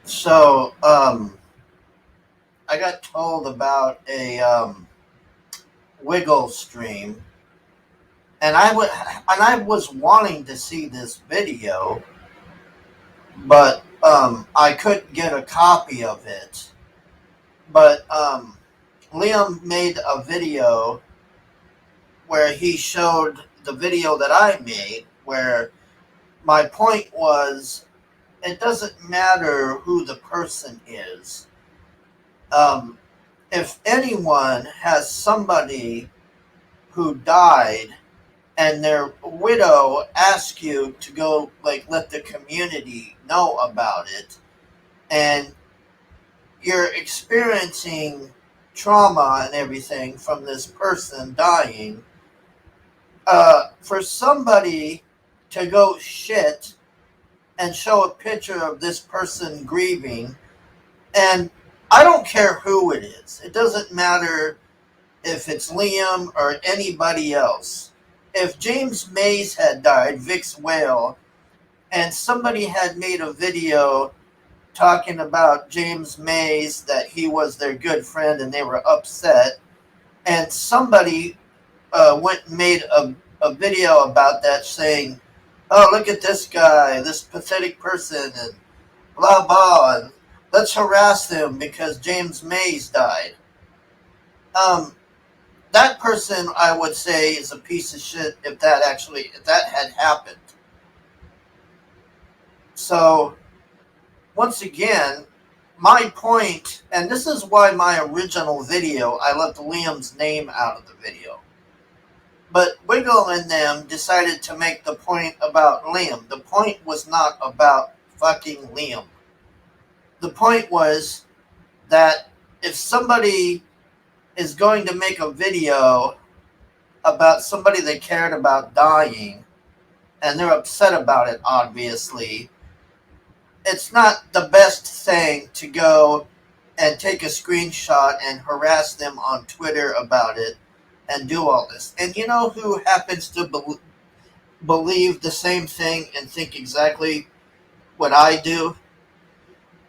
So, I got told about a Wiggle stream, and I was wanting to see this video, but I couldn't get a copy of it. But Liam made a video where he showed the video that I made, where my point was it doesn't matter who the person is. Um, if anyone has somebody who died and their widow asks you to go like let the community know about it, and you're experiencing trauma and everything from this person dying, for somebody to go shit and show a picture of this person grieving, and I don't care who it is, it doesn't matter if it's Liam or anybody else. If James Mays had died, Vic's whale, and somebody had made a video talking about James Mays, that he was their good friend and they were upset, and somebody went and made a video about that saying, oh, look at this guy, this pathetic person, and blah, blah, and let's harass them because James Mays died. Um, that person, I would say, is a piece of shit if that had happened. So, once again, my point, and this is why my original video, I left Liam's name out of the video. But Wiggle and them decided to make the point about Liam. The point was not about fucking Liam. The point was that if somebody is going to make a video about somebody they cared about dying, and they're upset about it, obviously, it's not the best thing to go and take a screenshot and harass them on Twitter about it and do all this. And you know who happens to believe the same thing and think exactly what I do?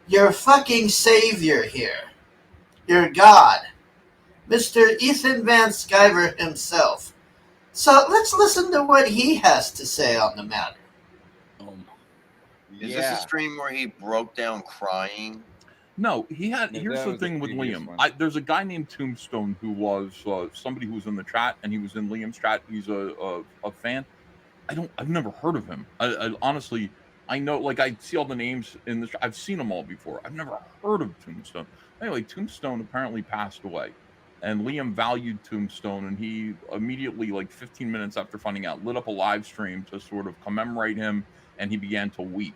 Your fucking savior here. Your God. Mr. Ethan Van Sciver himself. So let's listen to what he has to say on the matter. Is this a stream where he broke down crying? No, he had. No, here's the thing with Liam. There's a guy named Tombstone who was somebody who was in the chat, and he was in Liam's chat. He's a fan. I've never heard of him. I honestly, I know, like, I see all the names in this. I've seen them all before. I've never heard of Tombstone. Anyway, Tombstone apparently passed away, and Liam valued Tombstone, and he immediately, like 15 minutes after finding out, lit up a live stream to sort of commemorate him, and he began to weep.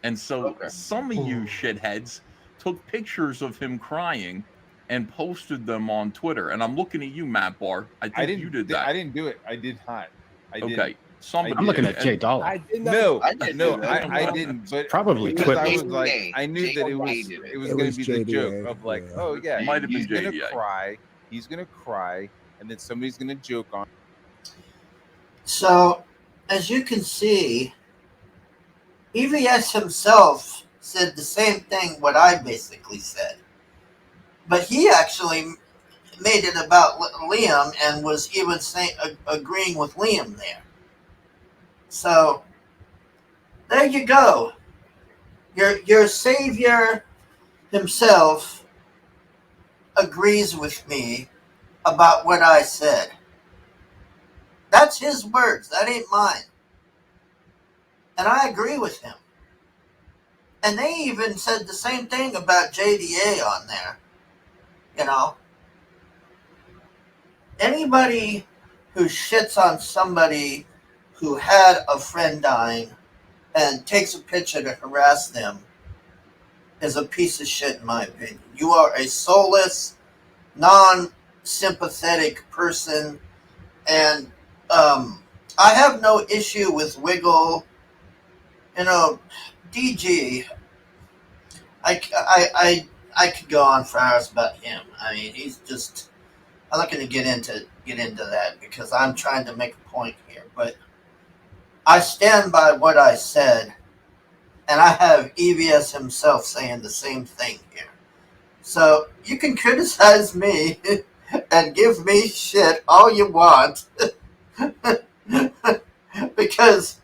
And so some of you shitheads took pictures of him crying and posted them on Twitter. And I'm looking at you, Matt Barr. I think you did that. I didn't do it. I did not. Okay. Somebody. I'm looking at Jay Dollar. I didn't. But probably Twitter. I was like, I knew that it was going to be the joke of like, oh yeah, might have been going to cry. He's going to cry, and then somebody's going to joke on. So, as you can see, EVS himself said the same thing what I basically said. But he actually made it about Liam and was even agreeing with Liam there. So, there you go. Your savior himself agrees with me about what I said. That's his words. That ain't mine. And I agree with him. And they even said the same thing about JDA on there. You know, anybody who shits on somebody who had a friend dying and takes a picture to harass them is a piece of shit, in my opinion. You are a soulless, non-sympathetic person, and I have no issue with Wiggle. You know, DG, I could go on for hours about him. I mean, he's just. I'm not going to get into that because I'm trying to make a point here. But I stand by what I said, And I have EVS himself saying the same thing here. So you can criticize me and give me shit all you want. Because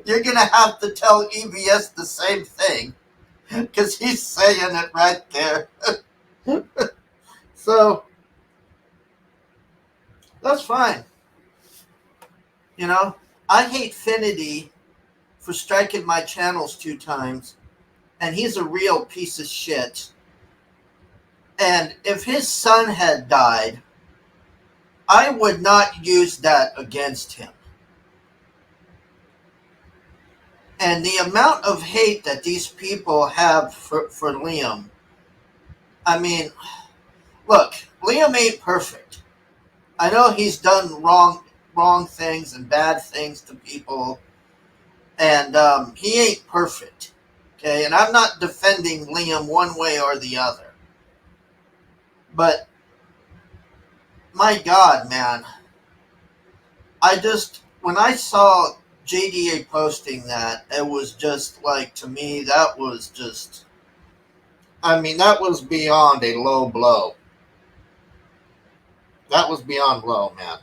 you're going to have to tell EVS the same thing. Because he's saying it right there. So, that's fine. You know, I hate Finity for striking my channels 2 times. And he's a real piece of shit. And if his son had died, I would not use that against him. And the amount of hate that these people have for Liam, I mean, look, Liam ain't perfect. I know he's done wrong things and bad things to people, and he ain't perfect. Okay, and I'm not defending Liam one way or the other. But, my God, man, when I saw JDA posting that, it was just like, to me, that was just, I mean, that was beyond a low blow. That was beyond low, man.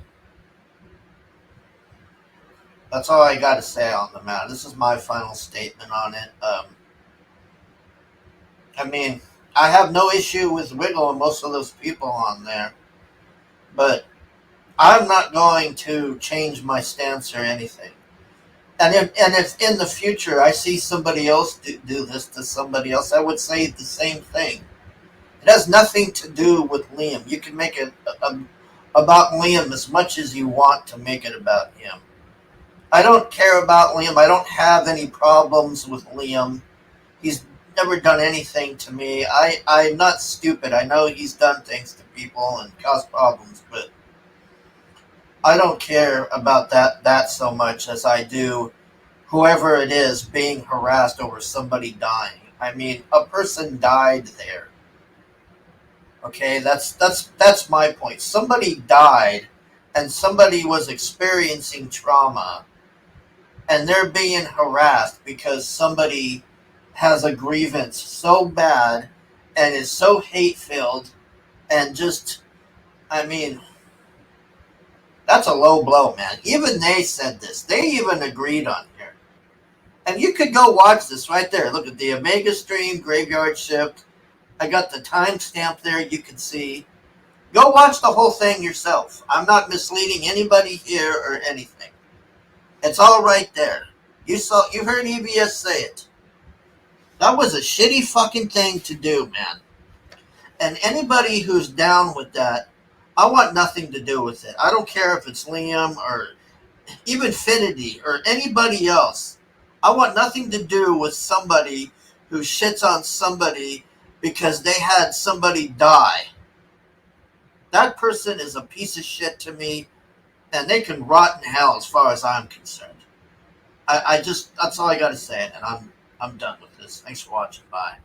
That's all I got to say on the matter. This is my final statement on it. I mean, I have no issue with Wiggle and most of those people on there, but I'm not going to change my stance or anything. And if in the future I see somebody else do this to somebody else, I would say the same thing. It has nothing to do with Liam. You can make it about Liam as much as you want to make it about him. I don't care about Liam. I don't have any problems with Liam. He's never done anything to me. I'm not stupid. I know he's done things to people and caused problems, but I don't care about that so much as I do whoever it is being harassed over somebody dying. I mean, a person died there. Okay, that's my point. Somebody died, and somebody was experiencing trauma, and they're being harassed because somebody has a grievance so bad and is so hate-filled, and just, I mean, that's a low blow, man. Even they said this. They even agreed on here. And you could go watch this right there. Look at the Omega stream, Graveyard Shift. I got the timestamp there you can see. Go watch the whole thing yourself. I'm not misleading anybody here or anything. It's all right there. You heard EVS say it. That was a shitty fucking thing to do, man. And anybody who's down with that, I want nothing to do with it. I don't care if it's Liam or even Finity or anybody else. I want nothing to do with somebody who shits on somebody because they had somebody die. That person is a piece of shit to me, and they can rot in hell as far as I'm concerned. That's all I got to say, and I'm done with this. Thanks for watching. Bye.